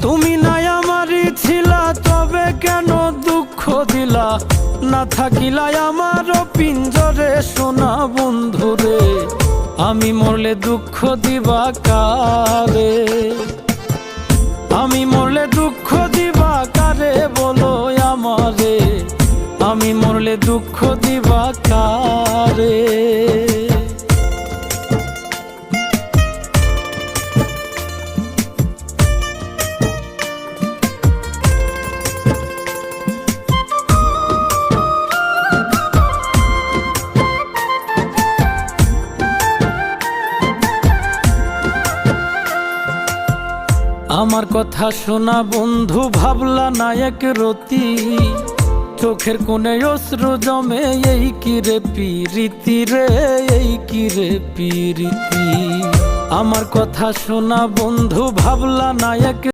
তুমি নাই আমারই ছিলা, তবে কেন দুঃখ দিলা? না থাকিলা আমার পিঞ্জরে সোনা বন্ধুরে, আমি মরলে দুঃখ দিবা কারে? আমি মরলে দুঃখ দিবা কারে বলো আমারে? আমি মরলে দুঃখ দিবা কারে? আমার কথা শোনা বন্ধু, ভাবলা না এক রতি, চোখের কোণে অশ্রু জমে, এই কি রে পিরিতি রে, এই কি রে পিরিতি। আমার কথা শোনা বন্ধু, ভাবলা না এক